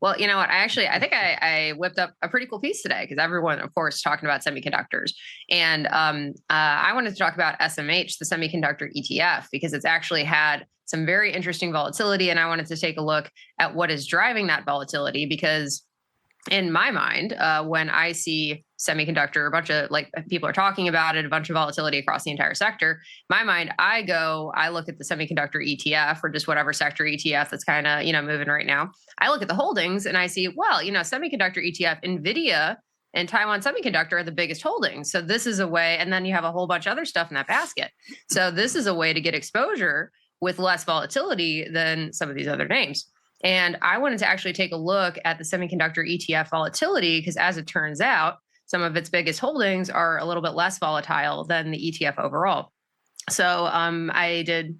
Well, you know what? I think I whipped up a pretty cool piece today because everyone, of course, talking about semiconductors, and I wanted to talk about SMH, the semiconductor ETF, because it's actually had some very interesting volatility, and I wanted to take a look at what is driving that volatility because in my mind, when I see semiconductor, a bunch of like people are talking about it, a bunch of volatility across the entire sector. My mind, I look at the semiconductor ETF or just whatever sector ETF that's kind of, moving right now. I look at the holdings and I see, well, semiconductor ETF, Nvidia and Taiwan Semiconductor are the biggest holdings. So this is a way, and then you have a whole bunch of other stuff in that basket. So this is a way to get exposure with less volatility than some of these other names. And I wanted to actually take a look at the semiconductor ETF volatility because, as it turns out, some of its biggest holdings are a little bit less volatile than the ETF overall. So I did,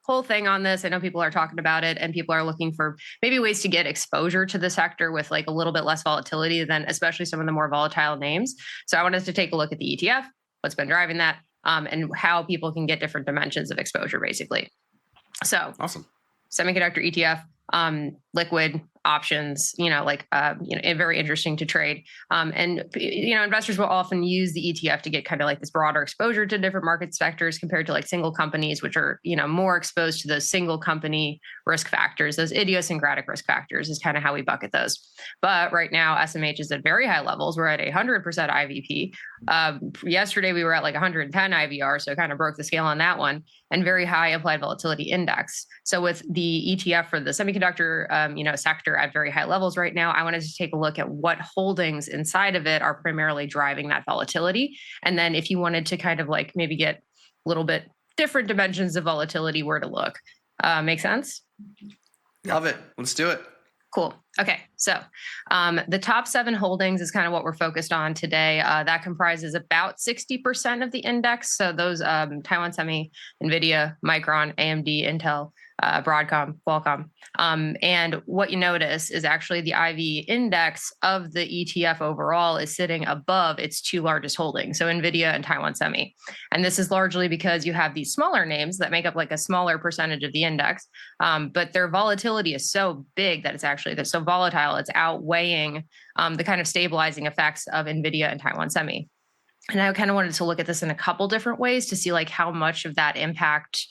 whole thing on this. I know people are talking about it and people are looking for maybe ways to get exposure to the sector with like a little bit less volatility than especially some of the more volatile names. So I wanted to take a look at the ETF, what's been driving that, and how people can get different dimensions of exposure, basically. So awesome. Semiconductor ETF. Liquid options, very interesting to trade. And investors will often use the ETF to get kind of like this broader exposure to different market sectors compared to like single companies, which are, more exposed to those single company risk factors, those idiosyncratic risk factors is kind of how we bucket those. But right now, SMH is at very high levels. We're at 100% IVP. Yesterday, we were at like 110 IVR, so it kind of broke the scale on that one, and very high implied volatility index. So with the ETF for the semiconductor, sector at very high levels right now, I wanted to take a look at what holdings inside of it are primarily driving that volatility. And then if you wanted to kind of like maybe get a little bit different dimensions of volatility, where to look. Make sense? Love it. Let's do it. Cool. Okay. So the top 7 holdings is kind of what we're focused on today. That comprises about 60% of the index. So those Taiwan Semi, Nvidia, Micron, AMD, Intel, Broadcom, Qualcomm. And what you notice is actually the IV index of the ETF overall is sitting above its 2 largest holdings, so Nvidia and Taiwan Semi. And this is largely because you have these smaller names that make up like a smaller percentage of the index, but their volatility is so big that they're so volatile, it's outweighing the kind of stabilizing effects of Nvidia and Taiwan Semi. And I kind of wanted to look at this in a couple different ways to see like how much of that impact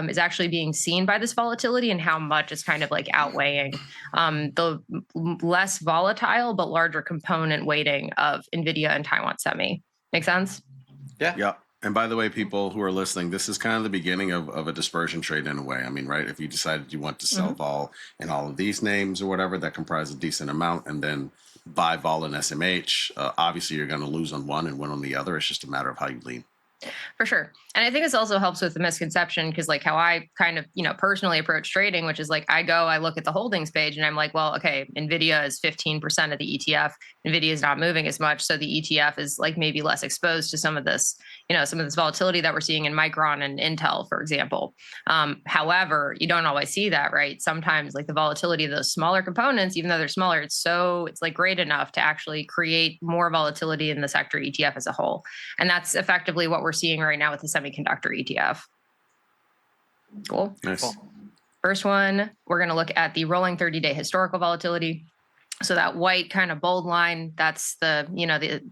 is actually being seen by this volatility and how much is kind of like outweighing the less volatile but larger component weighting of Nvidia and Taiwan Semi. Make sense? Yeah. And by the way, people who are listening, this is kind of the beginning of a dispersion trade in a way. I mean, right? If you decided you want to sell vol in all of these names or whatever that comprise a decent amount and then buy vol in SMH, obviously you're going to lose on one and win on the other. It's just a matter of how you lean. For sure. And I think this also helps with the misconception because like how I kind of, personally approach trading, which is like I look at the holdings page and I'm like, well, okay, Nvidia is 15% of the ETF. Nvidia is not moving as much. So the ETF is like maybe less exposed to some of this, some of this volatility that we're seeing in Micron and Intel, for example. However, you don't always see that, right? Sometimes like the volatility of those smaller components, even though they're smaller, it's like great enough to actually create more volatility in the sector ETF as a whole. And that's effectively what we're seeing right now with the semiconductor ETF. Cool. Nice. First one, we're going to look at the rolling 30-day historical volatility. So that white kind of bold line, that's the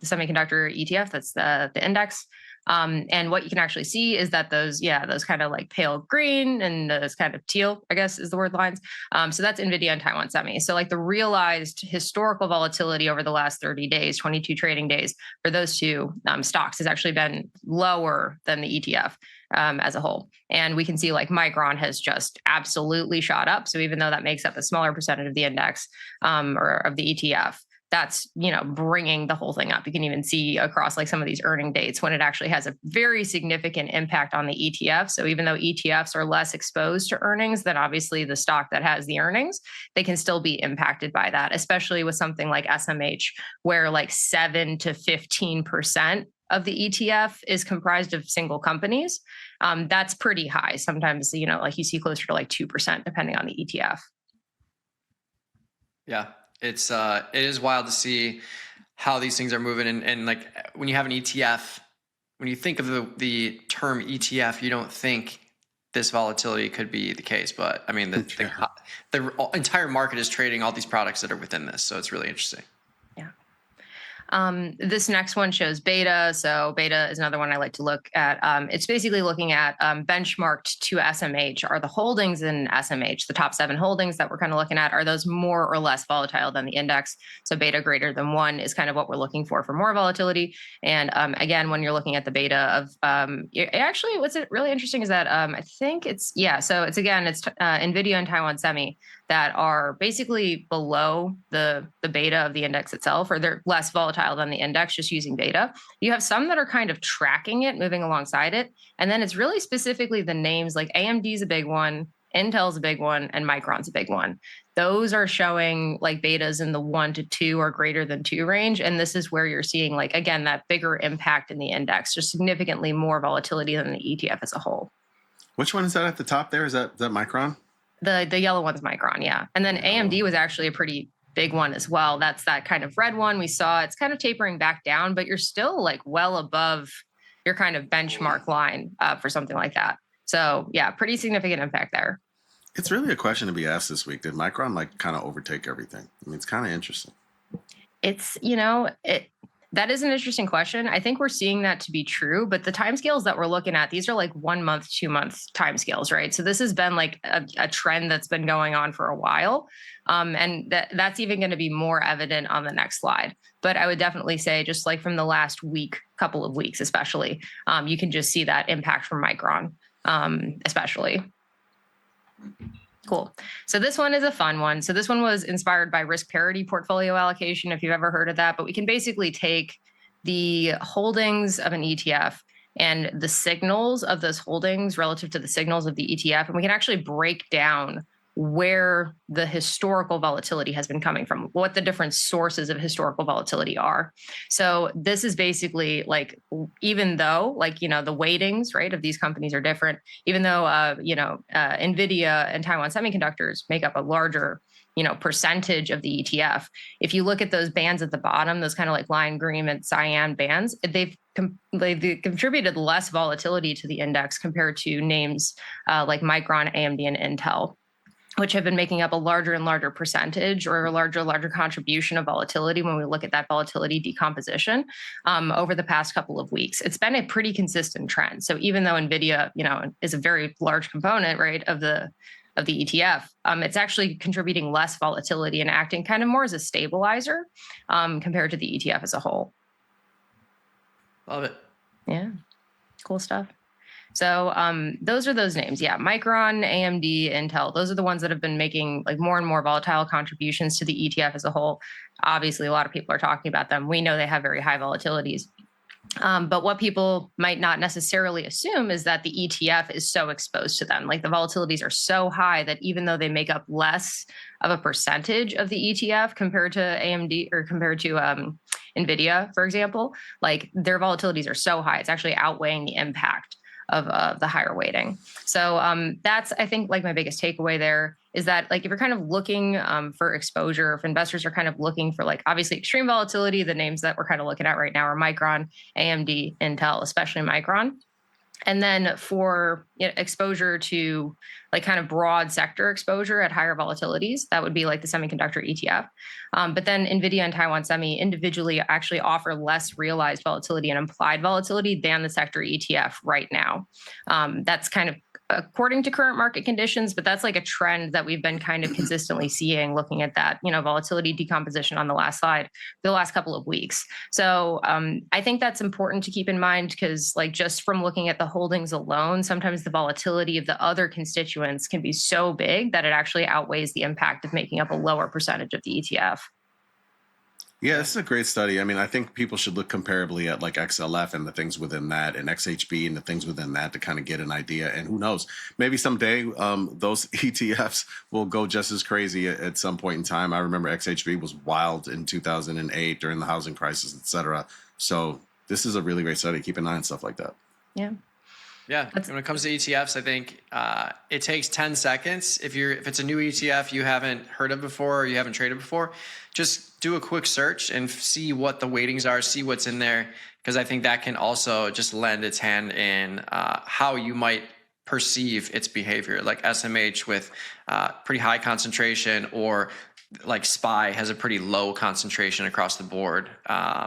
semiconductor ETF, that's the index. And what you can actually see is that those kind of like pale green and those kind of teal, I guess is the word lines. So that's Nvidia and Taiwan Semi. So like the realized historical volatility over the last 30 days, 22 trading days for those two stocks has actually been lower than the ETF as a whole. And we can see like Micron has just absolutely shot up. So even though that makes up a smaller percentage of the index or of the ETF, that's, bringing the whole thing up. You can even see across like some of these earning dates when it actually has a very significant impact on the ETF. So even though ETFs are less exposed to earnings than obviously the stock that has the earnings, they can still be impacted by that, especially with something like SMH, where like 7 to 15% of the ETF is comprised of single companies. That's pretty high. Sometimes, like you see closer to like 2%, depending on the ETF. Yeah. It is wild to see how these things are moving. And like when you have an ETF, when you think of the term ETF, you don't think this volatility could be the case. But I mean, the entire market is trading all these products that are within this. So it's really interesting. This next one shows beta. So beta is another one I like to look at. It's basically looking at benchmarked to SMH. Are the holdings in SMH, the top 7 holdings that we're kind of looking at, are those more or less volatile than the index? So beta greater than 1 is kind of what we're looking for more volatility. And again, when you're looking at the beta of, actually, what's really interesting is that I think it's Nvidia and Taiwan Semi that are basically below the beta of the index itself, or they're less volatile than the index just using beta. You have some that are kind of tracking it, moving alongside it. And then it's really specifically the names like AMD is a big one, Intel's a big one, and Micron's a big one. Those are showing like betas in the 1 to 2 or greater than 2 range. And this is where you're seeing, like, again, that bigger impact in the index, just significantly more volatility than the ETF as a whole. Which one is that at the top there? Is that Micron? The yellow one's Micron, yeah. And then AMD was actually a pretty big one as well. That's that kind of red one we saw. It's kind of tapering back down, but you're still like well above your kind of benchmark line for something like that. So yeah, pretty significant impact there. It's really a question to be asked this week. Did Micron like kind of overtake everything? I mean, it's kind of interesting. It's, that is an interesting question. I think we're seeing that to be true, but the timescales that we're looking at, these are like 1 month, 2 month timescales, right? So this has been like a trend that's been going on for a while. And that's even going to be more evident on the next slide. But I would definitely say, just like from the last couple of weeks, especially, you can just see that impact from Micron, especially. Cool. So this one is a fun one. So this one was inspired by risk parity portfolio allocation, if you've ever heard of that. But we can basically take the holdings of an ETF and the signals of those holdings relative to the signals of the ETF, and we can actually break down where the historical volatility has been coming from, what the different sources of historical volatility are. So this is basically like, even though like, the weightings, right, of these companies are different, even though, Nvidia and Taiwan Semiconductors make up a larger, percentage of the ETF. If you look at those bands at the bottom, those kind of like lime green and cyan bands, they've contributed less volatility to the index compared to names like Micron, AMD, and Intel, which have been making up a larger and larger percentage, or a larger contribution of volatility when we look at that volatility decomposition over the past couple of weeks. It's been a pretty consistent trend. So even though Nvidia, is a very large component, right, of the ETF, it's actually contributing less volatility and acting kind of more as a stabilizer compared to the ETF as a whole. Love it. Yeah, cool stuff. So those are those names. Yeah, Micron, AMD, Intel. Those are the ones that have been making like more and more volatile contributions to the ETF as a whole. Obviously, a lot of people are talking about them. We know they have very high volatilities. But what people might not necessarily assume is that the ETF is so exposed to them. Like the volatilities are so high that even though they make up less of a percentage of the ETF compared to AMD or compared to Nvidia, for example, like their volatilities are so high, it's actually outweighing the impact of the higher weighting. So that's, I think, like my biggest takeaway there is that, like, if you're kind of looking for exposure, if investors are kind of looking for like obviously extreme volatility, the names that we're kind of looking at right now are Micron, AMD, Intel, especially Micron. And then for exposure to like kind of broad sector exposure at higher volatilities, that would be like the semiconductor ETF. But then Nvidia and Taiwan Semi individually actually offer less realized volatility and implied volatility than the sector ETF right now. That's kind of according to current market conditions, but that's like a trend that we've been kind of consistently seeing, looking at that, volatility decomposition on the last slide for the last couple of weeks. So I think that's important to keep in mind, because like just from looking at the holdings alone, sometimes the volatility of the other constituents can be so big that it actually outweighs the impact of making up a lower percentage of the ETF. Yeah, this is a great study. I mean, I think people should look comparably at like XLF and the things within that, and XHB and the things within that, to kind of get an idea. And who knows, maybe someday those ETFs will go just as crazy at some point in time. I remember XHB was wild in 2008 during the housing crisis, et cetera. So this is a really great study. Keep an eye on stuff like that. Yeah. When it comes to ETFs, I think it takes 10 seconds. If it's a new ETF you haven't heard of before or you haven't traded before, just do a quick search and see what the weightings are, see what's in there, because I think that can also just lend its hand in how you might perceive its behavior. Like SMH with pretty high concentration, or like SPY has a pretty low concentration across the board.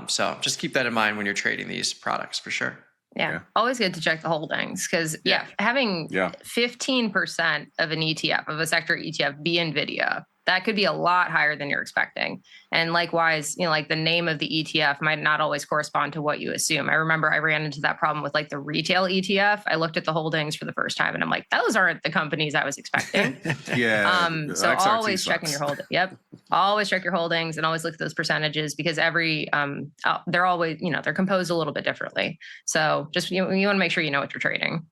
So just keep that in mind when you're trading these products for sure. Yeah. Always good to check the holdings because having 15% of an ETF, of a sector ETF, be Nvidia, that could be a lot higher than you're expecting. And likewise, like the name of the ETF might not always correspond to what you assume. I remember I ran into that problem with like the retail ETF. I looked at the holdings for the first time and I'm like, those aren't the companies I was expecting. So XRT always sucks. checking your holdings. Yep. Always check your holdings and always look at those percentages because they're always, they're composed a little bit differently. So just, you want to make sure you know what you're trading.